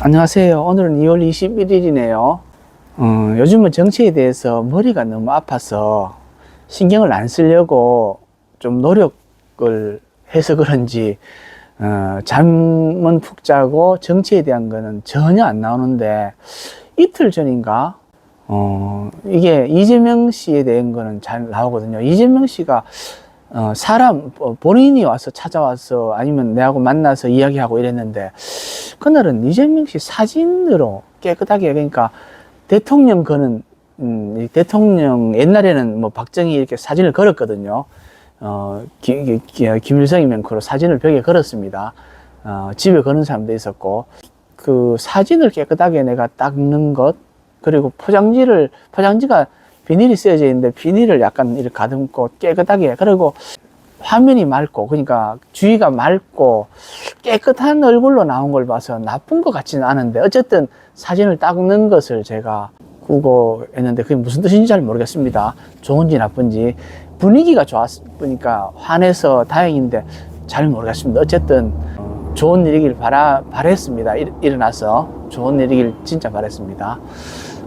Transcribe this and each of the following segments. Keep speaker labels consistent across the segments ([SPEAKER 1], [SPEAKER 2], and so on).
[SPEAKER 1] 안녕하세요. 오늘은 2월 21일이네요. 요즘은 정치에 대해서 머리가 너무 아파서 신경을 안 쓰려고 좀 노력을 해서 그런지 잠은 푹 자고 정치에 대한 거는 전혀 안 나오는데, 이틀 전인가 이게 이재명 씨에 대한 거는 잘 나오거든요. 이재명 씨가 사람 본인이 와서 찾아와서 아니면 내하고 만나서 이야기하고 이랬는데, 그날은 이재명 씨 사진으로 깨끗하게, 그러니까 대통령 거는 대통령 옛날에는 뭐 박정희 이렇게 사진을 걸었거든요. 김일성이면 그 사진을 벽에 걸었습니다. 집에 거는 사람도 있었고, 그 사진을 깨끗하게 내가 닦는 것, 그리고 포장지가 비닐이 쓰여져 있는데 비닐을 약간 이렇게 가듬고 깨끗하게, 그리고 화면이 맑고, 그러니까 주위가 맑고 깨끗한 얼굴로 나온 걸 봐서 나쁜 것 같지는 않은데, 어쨌든 사진을 닦는 것을 제가 구고했는데 그게 무슨 뜻인지 잘 모르겠습니다. 좋은지 나쁜지. 분위기가 좋았으니까 환해서 다행인데 잘 모르겠습니다. 어쨌든 좋은 일이길 바랬습니다. 일어나서 좋은 일이길 진짜 바랬습니다.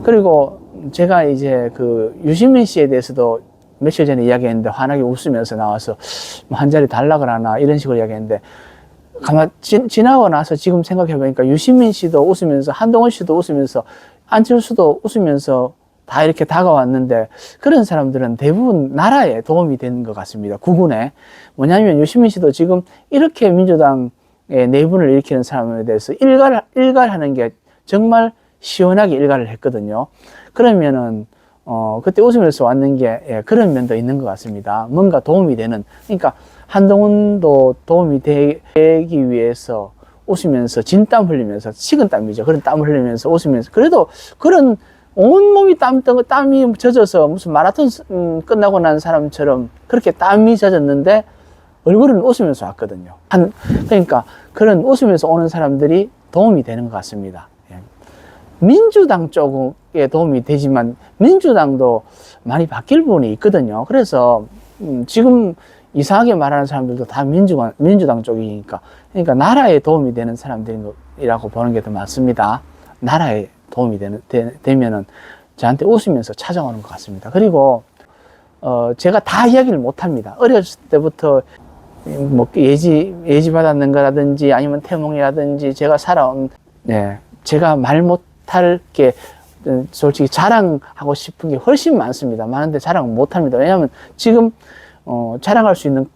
[SPEAKER 1] 그리고 제가 이제 그 유시민 씨에 대해서도 며칠 전에 이야기했는데, 환하게 웃으면서 나와서 뭐 한 자리 달라 그러나 이런 식으로 이야기했는데, 가만 지나고 나서 지금 생각해 보니까 유시민 씨도 웃으면서, 한동훈 씨도 웃으면서, 안철수도 웃으면서 다 이렇게 다가왔는데, 그런 사람들은 대부분 나라에 도움이 되는 것 같습니다. 국군에. 뭐냐면 유시민 씨도 지금 이렇게 민주당의 내분을 일으키는 사람에 대해서 일갈하는 게 정말 시원하게 일갈을 했거든요. 그러면은 그때 웃으면서 왔는 게 그런 면도 있는 것 같습니다. 뭔가 도움이 되는, 그러니까 한동훈도 도움이 되기 위해서 웃으면서 진땀 흘리면서, 식은땀이죠. 그런 땀을 흘리면서 웃으면서, 그래도 그런 온몸이 땀이 젖어서 무슨 마라톤 끝나고 난 사람처럼 그렇게 땀이 젖었는데 얼굴은 웃으면서 왔거든요. 그러니까 그런 웃으면서 오는 사람들이 도움이 되는 것 같습니다. 민주당 쪽에 도움이 되지만 민주당도 많이 바뀔 부분이 있거든요. 그래서 지금 이상하게 말하는 사람들도 다 민주당 쪽이니까, 그러니까 나라에 도움이 되는 사람들이라고 보는 게 더 맞습니다. 나라에 도움이 되면은 저한테 웃으면서 찾아오는 것 같습니다. 그리고 제가 다 이야기를 못합니다. 어렸을 때부터 뭐 예지 받았는 거라든지 아니면 태몽이라든지 제가 살아온, 제가 말 못할 게 솔직히 자랑하고 싶은 게 훨씬 많습니다. 많은데 자랑 못합니다. 왜냐하면 지금 자랑할 수 있는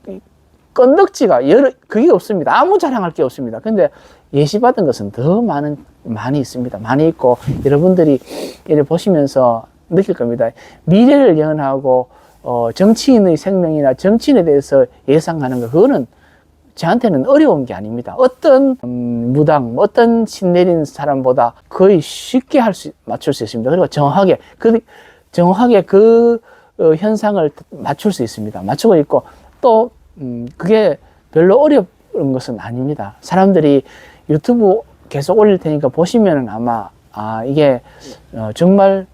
[SPEAKER 1] 건덕지가 그게 없습니다. 아무 자랑할 게 없습니다. 근데 예시받은 것은 더 많이 있습니다. 많이 있고, 여러분들이 이를 보시면서 느낄 겁니다. 미래를 예언하고 정치인의 생명이나 정치인에 대해서 예상하는 거, 그거는 저한테는 어려운 게 아닙니다. 어떤 무당, 어떤 신 내린 사람보다 거의 쉽게 맞출 수 있습니다. 그리고 정확하게 그 현상을 맞출 수 있습니다. 맞추고 있고, 또 그게 별로 어려운 것은 아닙니다. 사람들이 유튜브 계속 올릴 테니까 보시면은 아마 이게 정말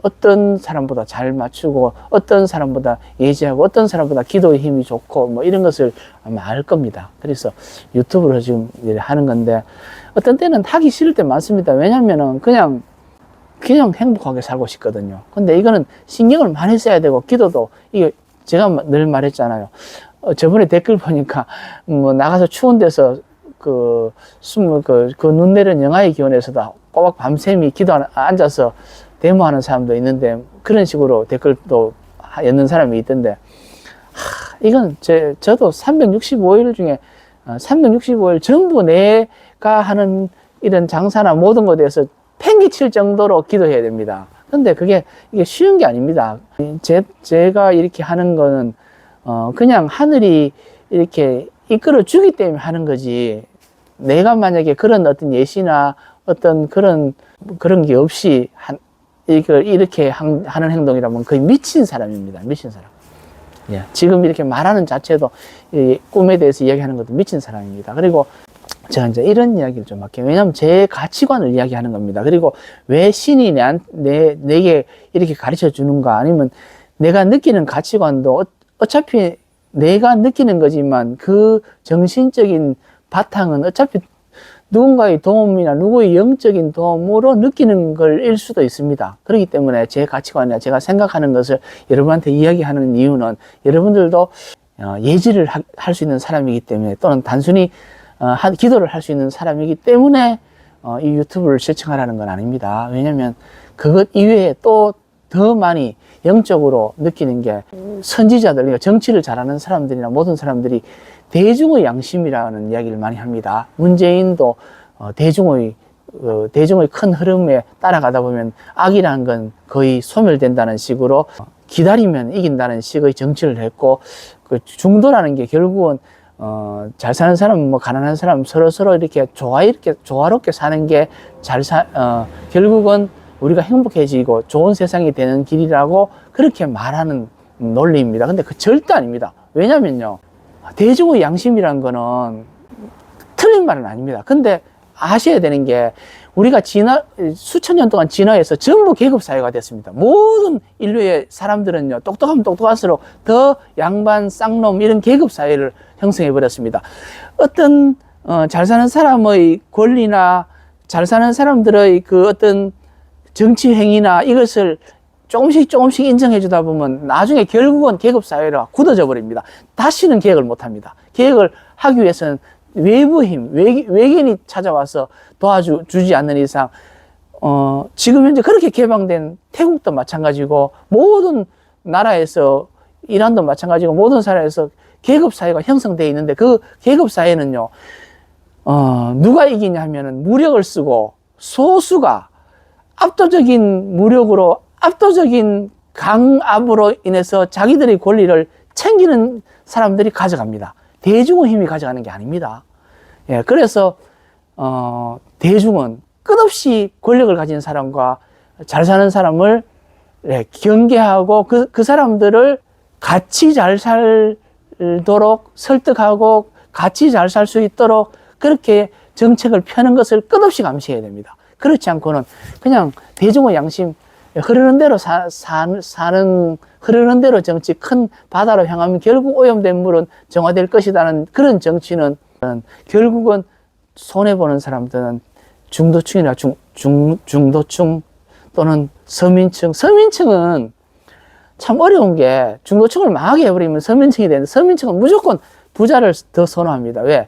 [SPEAKER 1] 어떤 사람보다 잘 맞추고, 어떤 사람보다 예지하고, 어떤 사람보다 기도의 힘이 좋고, 뭐 이런 것을 아마 알 겁니다. 그래서 유튜브로 지금 하는 건데, 어떤 때는 하기 싫을 때 많습니다. 왜냐면은 그냥 행복하게 살고 싶거든요. 근데 이거는 신경을 많이 써야 되고, 기도도, 이게 제가 늘 말했잖아요. 저번에 댓글 보니까 뭐 나가서 추운 데서 그 눈 내리는 영하의 기온에서도 꼬박 밤샘이 앉아서 데모하는 사람도 있는데, 그런 식으로 댓글도 였는 사람이 있던데, 이건 저도 365일 중에 365일 전부 내가 하는 이런 장사나 모든 것에 대해서 팽개칠 정도로 기도해야 됩니다. 근데 이게 쉬운 게 아닙니다. 제가 이렇게 하는 거는 그냥 하늘이 이렇게 이끌어 주기 때문에 하는 거지, 내가 만약에 그런 어떤 예시나 어떤 그런 게 없이 이렇게 하는 행동이라면 거의 미친 사람입니다. 미친 사람. 지금 이렇게 말하는 자체도, 꿈에 대해서 이야기하는 것도 미친 사람입니다. 그리고 제가 이제 이런 이야기를 좀 할게요. 왜냐하면 제 가치관을 이야기하는 겁니다. 그리고 왜 신이 내게 이렇게 가르쳐 주는가, 아니면 내가 느끼는 가치관도 어차피 내가 느끼는 거지만 그 정신적인 바탕은 어차피 누군가의 도움이나 누구의 영적인 도움으로 느끼는 걸일 수도 있습니다. 그렇기 때문에 제 가치관이나 제가 생각하는 것을 여러분한테 이야기하는 이유는 여러분들도 예지를 할 수 있는 사람이기 때문에 또는 단순히 기도를 할 수 있는 사람이기 때문에 이 유튜브를 시청하라는 건 아닙니다. 왜냐하면 그것 이외에 또 더 많이 영적으로 느끼는 게 선지자들, 그러니까 정치를 잘하는 사람들이나 모든 사람들이 대중의 양심이라는 이야기를 많이 합니다. 문재인도 대중의 큰 흐름에 따라가다 보면 악이라는 건 거의 소멸된다는 식으로 기다리면 이긴다는 식의 정치를 했고, 그 중도라는 게 결국은 잘 사는 사람, 뭐 가난한 사람 서로 이렇게 조화롭게 사는 게 결국은 우리가 행복해지고 좋은 세상이 되는 길이라고 그렇게 말하는 논리입니다. 근데 그 절대 아닙니다. 왜냐면요, 대중의 양심이란 거는 틀린 말은 아닙니다. 근데 아셔야 되는 게 우리가 수천 년 동안 진화해서 전부 계급사회가 됐습니다. 모든 인류의 사람들은요, 똑똑하면 똑똑할수록 더 양반, 쌍놈 이런 계급사회를 형성해 버렸습니다. 어떤 잘 사는 사람의 권리나 잘 사는 사람들의 그 어떤 정치 행위나 이것을 조금씩 인정해 주다 보면 나중에 결국은 계급사회로 굳어져 버립니다. 다시는 계획을 못 합니다. 계획을 하기 위해서는 외부 힘, 외계인이 찾아와서 도와주지 않는 이상, 지금 현재 그렇게 개방된 태국도 마찬가지고, 모든 나라에서, 이란도 마찬가지고, 모든 나라에서 계급사회가 형성되어 있는데, 그 계급사회는요, 누가 이기냐 하면은 무력을 쓰고, 소수가 압도적인 무력으로, 압도적인 강압으로 인해서 자기들의 권리를 챙기는 사람들이 가져갑니다. 대중의 힘이 가져가는 게 아닙니다. 예, 그래서 대중은 끝없이 권력을 가진 사람과 잘 사는 사람을 경계하고 그 사람들을 같이 잘 살도록 설득하고 같이 잘 살 수 있도록 그렇게 정책을 펴는 것을 끝없이 감시해야 됩니다. 그렇지 않고는 그냥 대중의 양심, 흐르는 대로 사는 흐르는 대로 정치, 큰 바다로 향하면 결국 오염된 물은 정화될 것이라는 그런 정치는 결국은 손해보는 사람들은 중도층이나 중도층 또는 서민층은 참 어려운 게, 중도층을 망하게 해버리면 서민층이 되는데, 서민층은 무조건 부자를 더 선호합니다. 왜?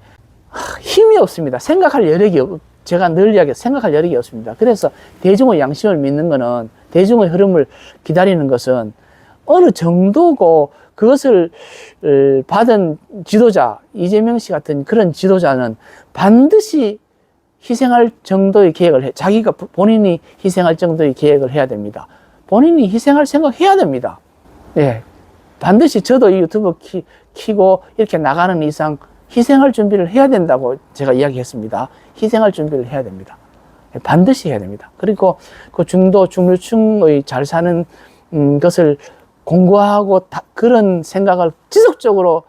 [SPEAKER 1] 힘이 없습니다. 제가 늘 이야기해요. 생각할 여력이 없습니다. 그래서 대중의 양심을 믿는 거는, 대중의 흐름을 기다리는 것은 어느 정도고, 그것을 받은 지도자, 이재명 씨 같은 그런 지도자는 반드시 희생할 정도의 계획을 자기가 본인이 희생할 정도의 계획을 해야 됩니다. 본인이 희생할 생각해야 됩니다. 예. 반드시 저도 이 유튜브 키고 이렇게 나가는 이상 희생할 준비를 해야 된다고 제가 이야기했습니다. 희생할 준비를 해야 됩니다. 반드시 해야 됩니다. 그리고 그 중류층의 잘 사는 것을 공부하고 그런 생각을 지속적으로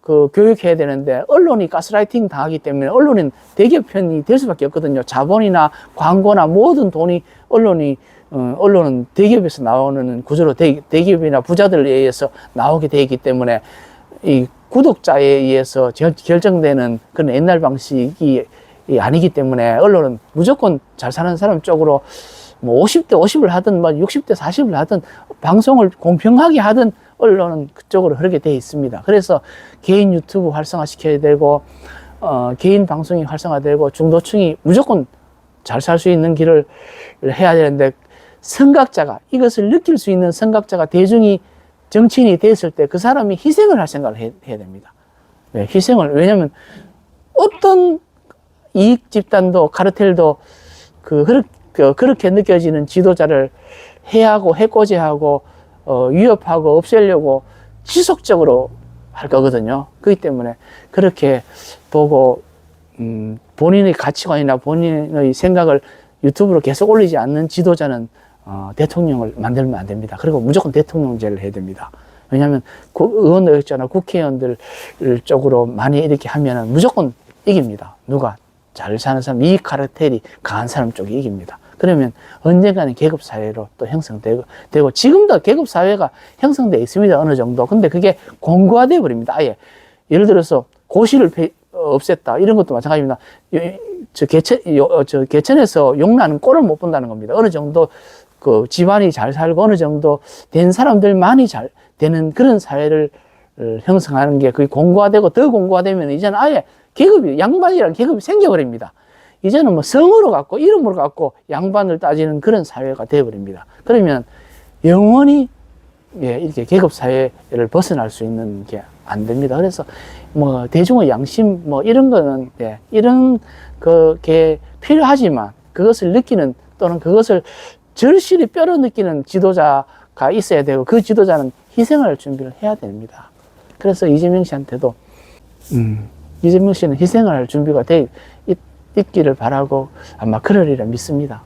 [SPEAKER 1] 교육해야 되는데, 언론이 가스라이팅 당하기 때문에 언론은 대기업 편이 될 수밖에 없거든요. 자본이나 광고나 모든 돈이 언론은 대기업에서 나오는 구조로 대기업이나 부자들에 의해서 나오게 되어 있기 때문에 이 구독자에 의해서 결정되는 그런 옛날 방식이 아니기 때문에 언론은 무조건 잘 사는 사람 쪽으로 뭐 50대 50을 하든 뭐 60대 40을 하든 방송을 공평하게 하든 언론은 그쪽으로 흐르게 되어 있습니다. 그래서 개인 유튜브 활성화시켜야 되고, 개인 방송이 활성화되고, 중도층이 무조건 잘 살 수 있는 길을 해야 되는데, 이것을 느낄 수 있는 선각자가 대중이 정치인이 됐을 때 그 사람이 희생을 할 생각을 해야 됩니다. 네, 왜냐면 어떤 이익 집단도 카르텔도 그렇게 느껴지는 지도자를 해코지하고 위협하고 없애려고 지속적으로 할 거거든요. 그렇기 때문에 그렇게 보고 본인의 가치관이나 본인의 생각을 유튜브로 계속 올리지 않는 지도자는 대통령을 만들면 안 됩니다. 그리고 무조건 대통령제를 해야 됩니다. 왜냐하면 의원들 있잖아, 국회의원들 쪽으로 많이 이렇게 하면은 무조건 이깁니다. 누가? 잘 사는 사람, 이익 카르텔이 강한 사람 쪽이 이깁니다. 그러면 언젠가는 계급사회로 또 형성되고, 지금도 계급사회가 형성되어 있습니다. 어느 정도. 근데 그게 공고화되어 버립니다. 아예. 예를 들어서 고시를 없앴다. 이런 것도 마찬가지입니다. 저 개천에서 용나는 꼴을 못 본다는 겁니다. 어느 정도 그 집안이 잘 살고 어느 정도 된 사람들만이 잘 되는 그런 사회를 형성하는 게 거의 공고화되고 더 공고화되면 이제는 아예 계급이, 양반이라는 계급이 생겨버립니다. 이제는 뭐 성으로 갖고 이름으로 갖고 양반을 따지는 그런 사회가 되어버립니다. 그러면 영원히 예, 이렇게 계급 사회를 벗어날 수 있는 게 안 됩니다. 그래서 뭐 대중의 양심 뭐 이런 거는 예, 이런 그게 필요하지만 그것을 느끼는 또는 그것을 절실히 뼈로 느끼는 지도자가 있어야 되고 그 지도자는 희생할 준비를 해야 됩니다. 그래서 이재명 씨한테도 이재명 씨는 희생할 준비가 돼 있기를 바라고 아마 그러리라 믿습니다.